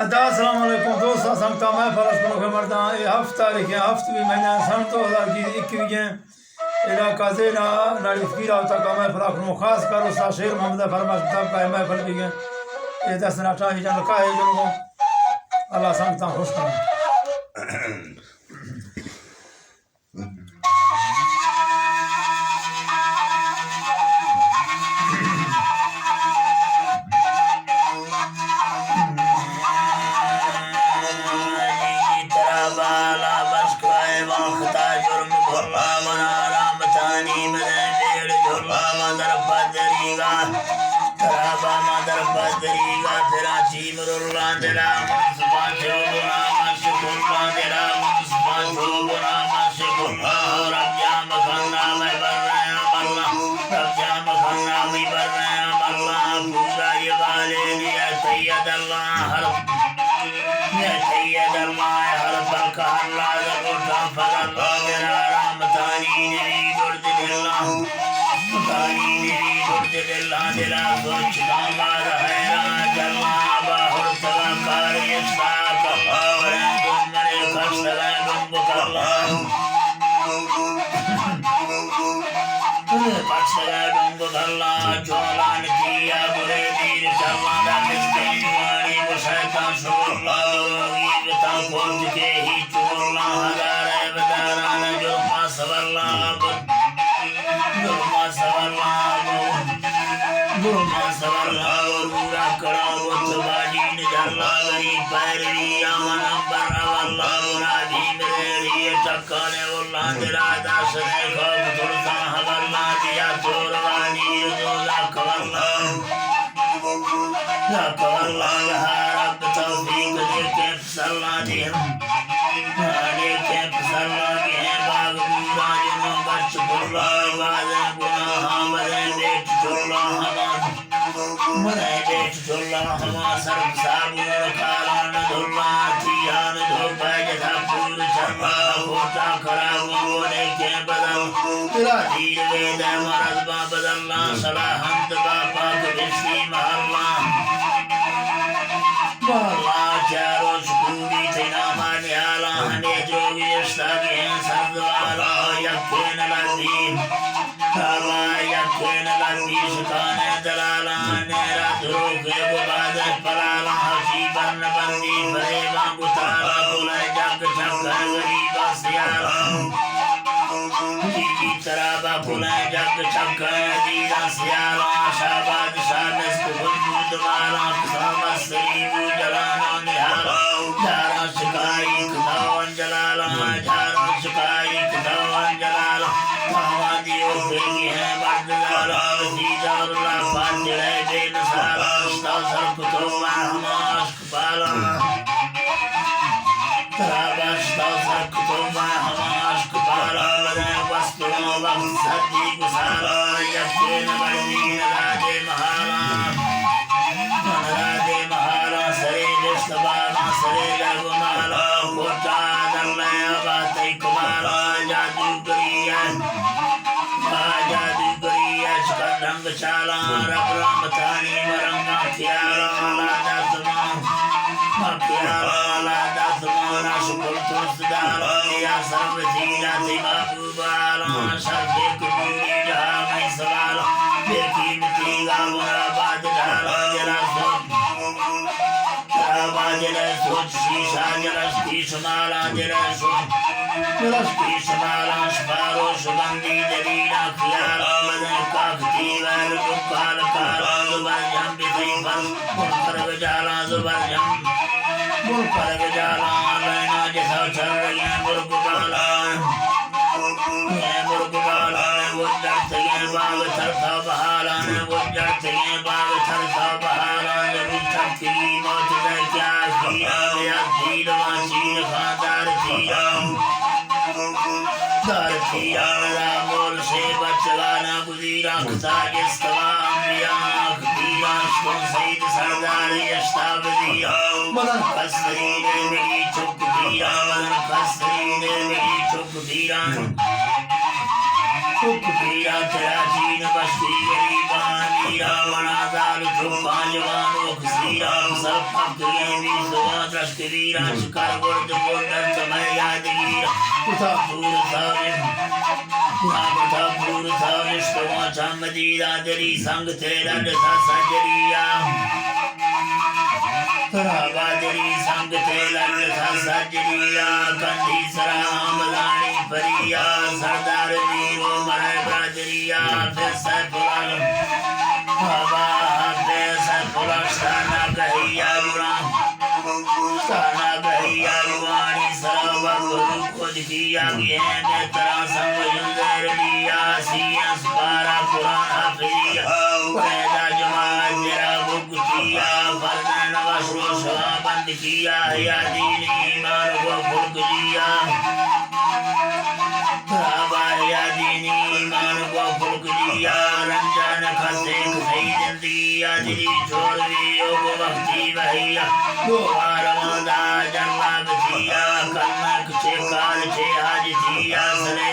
अस्सलाम वालेकुम दोस्तों, संगता मैं फरस को मरदा ये हफ्ता लिखे हफ्ते भी महीना सन 2021 इलाका ज़ेना नाली फकीरा तक मैं फराक नो खास कर उस शेर मोहम्मद फरमाश तब का मैं फल भी गए ये 10 नाटा ही जन का है जो अल्लाह संगता खुश कर सब पक्के भी सुबह दृष्टि वीरा शिकार गुर्द गुर्दर समय यादगीर उठा पूर सावे उठा पूर सावे स्टवा चामदीरा दरी संग तेरा दसा सजरिया बादरी संग तेरा दसा सजरिया कंधी सराम लानी परिया सरदार वीरो मरे ब्रादरिया पैसा पुराण बाबा पैसा पुराण साना गहिया बुरा साना गहिया बुआनी सरावा गुरु खुद किया गया तेरा संग जुंदर लिया सिया सुपारा पुराण हाफिया पैदा जमात तेरा बुकुतिया फरमान वशरो शवा बंद किया या दीन ईमान को फुल्क दिया या दीनी ईमान को फुल्क दिया रंजन खसे खसई जिंदगी आदरी छोड़ दी योग भक्ति भैया दोबार मादा जन्मा बतिया कलमक छे काल छे आज थिया सरे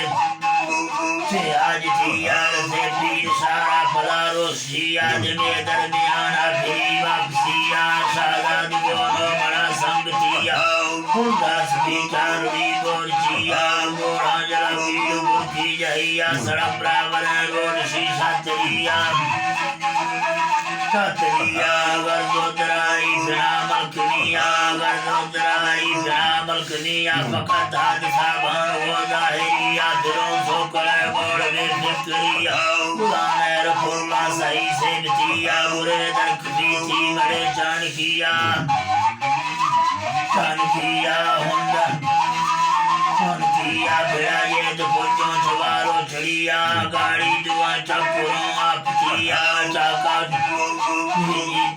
छे आज थिया से पीर सारा फला रोसिया जमे दरमियान आखिरी वापसिया शादाद गोनो बड़ा संग थिया हुंदास विचार दी गोरचिया मोरा जला वीर बुद्धि जहिया सड़क बराबर गोरसी सातरिया सातरिया वर्दोदराई बिना मलकनिया वर्दोदराई बिना मलकनिया फकत हाथ साबान हो जाहिरिया दिलों सो करे बोल में फिक्रिया गुलाम रफुल्ला सही से बतिया बुरे दरकती थी मरे जान किया हुंदा किया फिरा ये तो पुजों सवारो चढ़िया गाड़ी दुआ चकुरों आप किया चाका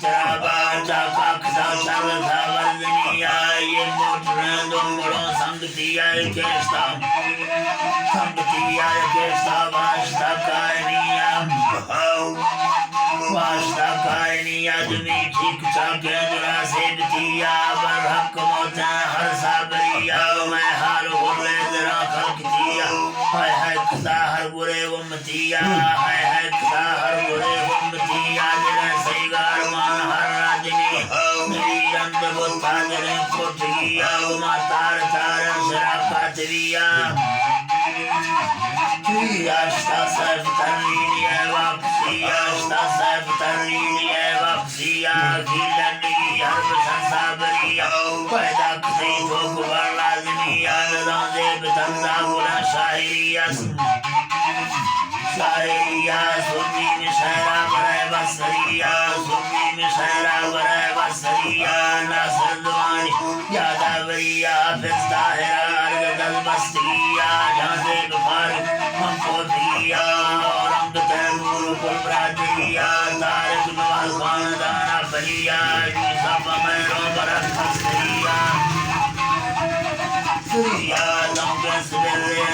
चराबा चाका खसा चल सावरदनिया ये मोटर दोंगड़ों संग दिया केस्ता वास्ता कायनिया तुम्ही ठीक चाके जरा से बतिया बर हक मोता हर साबरिया मैं हार होले जरा खलक दिया हाय खुदा हर बुरे उम्मतिया हाय खुदा हर बुरे उम्मतिया जरा सईगार मान हर राजनी मेरी रंग बुता जरा कोठिया उमा तार तार जरा Katariya Ashta sab tariniya vapsiya Ashta sab tariniya vapsiya Khilani harb sansabariya Paida kisi thok var lazimiya Nadan zeb tanza gula shahiriya Shahiriya Sunni mishara varay basariya Sunni mishara varay basariya Nasir Dwani Yadavariya Hafiz Tahira Argadal Bastiya Jhanse Bukhari हमको दिया और हम तैमूर को ब्रादिया तारिक नवाज खानदाना बलिया यूसुफ मैरों बरस खसरिया सिरिया दौके सवेरे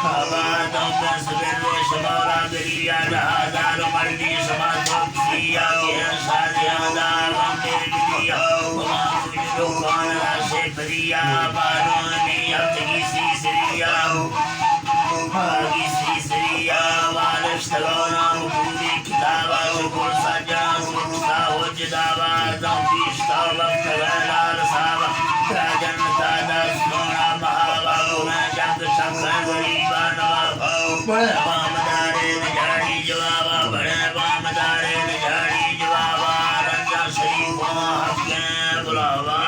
हवा दौके सवेरे शबारा गरिया जहाजार मर्दी समातो सिया के शादियां दावा मेरे लिया हमारे लोगों राशे बरिया बारों ने अपनी सी सिरिया Sriya Valishtalona Mukudi Kitava Shukul Sajjana Sukta Hujjadava Zampishtawa Kavana Rasava Rajan Tada Sona Mahava Guna Jang Shakra Gariba Nava Bada Vamadare Nijari Javava Bada Vamadare Nijari Javava Ranja Shri Hakke Bulava